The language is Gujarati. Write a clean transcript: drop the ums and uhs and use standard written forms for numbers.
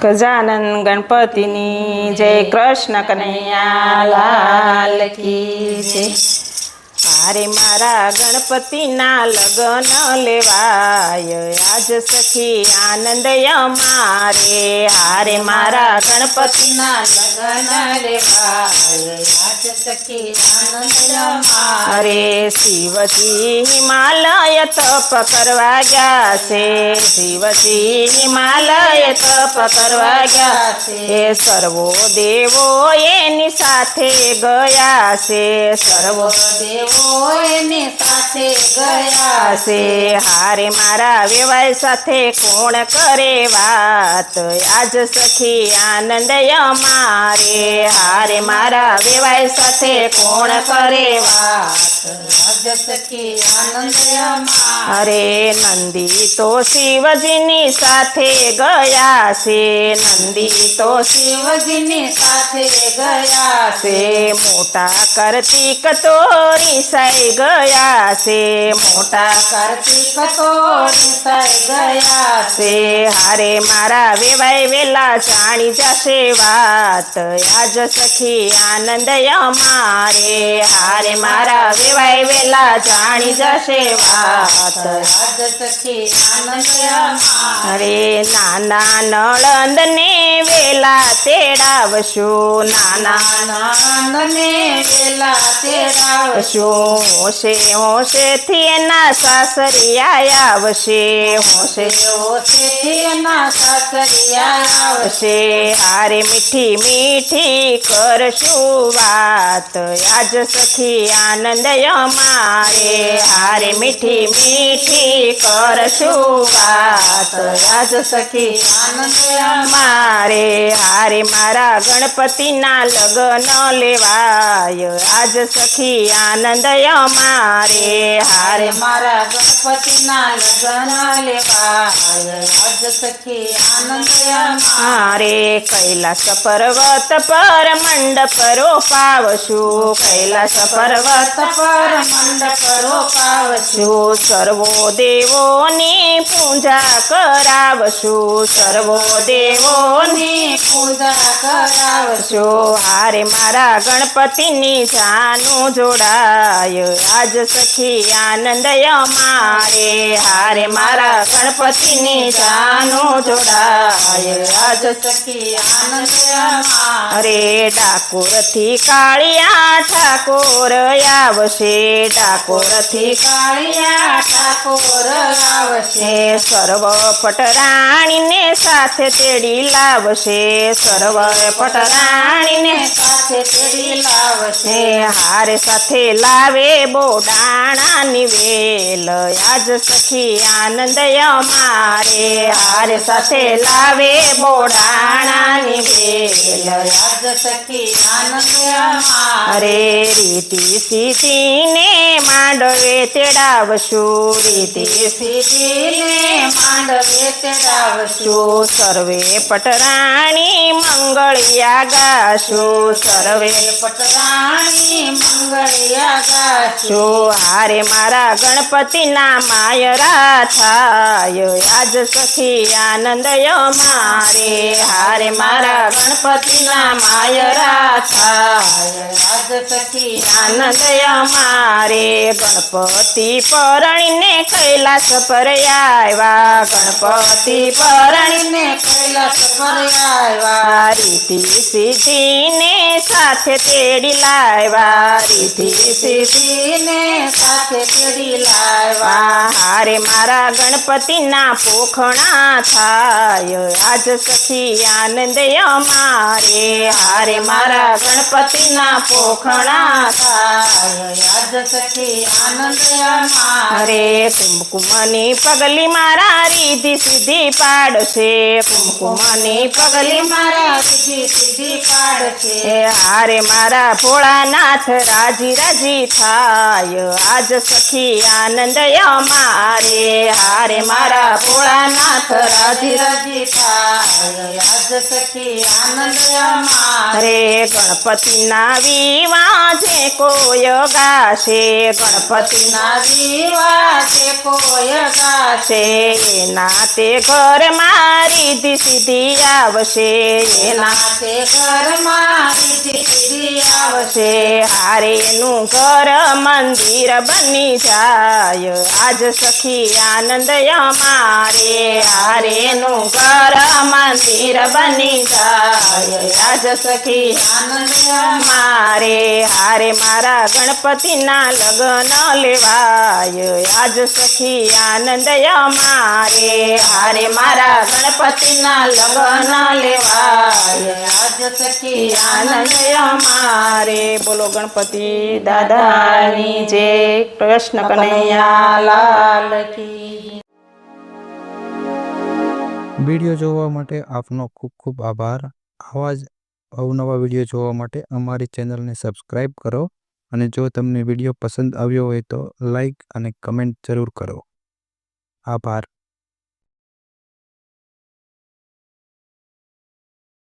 ગજાનન ગણપતિની જય, કૃષ્ણ કનૈયા લાલ કી જય। હારે મારા ગણપતિના લગન લેવાય, આજ સખી આનંદ અમારે। હારે મારા ગણપતિના લગન લેવાય, આજ સખી આનંદ અમારે। શિવજી હિમાલય તપ કરવા ગયા છે, શિવજી હિમાલય તપ કરવા ગયા છે। સર્વો દેવો એની સાથે ગયા છે, સર્વો દેવો એની સાથે ગયા છે। હારે મારા વેવાય સાથે કોણ કરે વાત, આજ સખી આનંદ અમારે। હારે મારા વેવાય સાથે કોણ કરે વાત, આજ સખી આનંદ અમારે। નંદી તો શિવજીની સાથે ગયા છે, નંદી તો શિવજીની સાથે ગયા છે। મોટા કાર્તિક તો રીસાઈ ગયા છે, મોટા કાર્તિક તો રીસાઈ ગયા છે। હારે મારા વેવાય વેલા જાણી જશે વાત, આજ સખી આનંદ અમારે। હારે મારા વેવાય વેલા જાણી જશે વાત, આજ સખી આનંદ અમારે। નાના નળંદને વેલા તેડાવશું, નાના નળંદને વેલા તેડાવશું। હોશે હોશેથી એના સાસરિયા આવશે, હોશે હોશેથી એના સાસરિયા આવશે। હારે મીઠી મીઠી કરશું વાત, આજ સખી આનંદ અમારે। હારે મીઠી મીઠી કરશું વાત, આજ સખી આનંદ અમારે। હારે મારા ગણપતિના લગન લેવાય, આજ સખી આનંદ અમારે। હારે મારા ગણપતિના લગન લેવાય, આજ સખી આનંદ અમારે। કૈલાસ પર્વત પર મંડપ રોપાવશું, કૈલાસ પર્વત પર મંડપ રોપાવશું। સર્વો દેવોની પૂજા કરાવશું, સર્વો દેવોની પૂજા કરાવશું। હારે મારા ગણપતિની જાનું જોડાય, આજ સખી આનંદ અમારે। હારે મારા ગણપતિની જાનું જોડાય, આજ સખી આનંદ અમારે। ડાકોરથી કાળિયા ઠાકોર આવશે, ડાકોરથી કાળિયા ઠાકોર આવશે। સર્વ પટરાણીને સાથે તેડી લાવશે, સર્વ પટરાણીને સાથે તેડી લાવશે। હારે સાથે લાવે બોડાણાની વેલ, આજ સખી આનંદ અમારે। હારે સાથે લાવે બોડાણાની વેલ, આજ સખી આનંદ અમારે। રીતિ સીધીને માંડવે તેડાવશું, રીતિ સીધીને માંડવે તેડાવશું। સર્વે પટરાણી મંગળિયા ગાશું, સર્વે પટરાણી મંગળિયા ગાશું। હારે મારા ગણપતિના માયરા થાય, આજ સખી આનંદ અમારે। હારે મારા ગણપતિના માયરા થાય, આજ સખી આનંદ અમારે। ગણપતિ પરણીને કૈલાસ પર આવ્યા, ગણપતિ પરણીને કૈલાસ પર આવ્યા। રીતિ સીધીને સાથે તેડી લાવ્યા, રીતિ સીધીને સાથે તેડી લાવ્યા। હારે મારા ગણપતિના પોખણા થાય, આજ સખી આનંદ અમારે। હારે મારા ગણપતિના પોખણા થાય, આજ સખી આનંદ અમારે। કુમકુમની પગલી મારા રીધી સીધી પાડશે, કુમકુમની પગલી મારા રીધી સીધી પાડશે। હારે મારા ભોળાનાથ રાજી રાજી થાય, આજ સખી આનંદ અમારે। હારે મારા ભોળાનાથ રાજી રાજી થાય, આજ સખી આનંદ અમારે। ગણપતિના વિવાજે કોઈ ગાશે, ગણપતિના વિવાજે કોઈ ગાશે। નાતે ઘર મારી સીધી આવશે એના તે ઘરમાં રિદ્ધિ સિદ્ધિ આવશે. હારેનું ઘર મંદિર બની જાય આજ સખી આનંદ અમારે હારેનું ઘર મંદિર બની જાય આજ સખી આનંદ મારે હારે મારા ગણપતિના લગ્ન લેવાય આજ સખી આનંદ અમારે હારે મારા ગણપતિના લગ્ન લેવાય આજ સખી આનંદ અમારે. બોલો ગણપતિ દાદાની જય. કૃષ્ણ કનૈયા લાલ કી. વિડીયો જોવા માટે આપનો ખૂબ ખૂબ આભાર. આવા જ અવનવા વિડીયો જોવા માટે અમારી ચેનલને સબસ્ક્રાઈબ કરો અને જો તમને વિડીયો પસંદ આવ્યો હોય તો લાઈક અને કમેન્ટ જરૂર કરો. આભાર.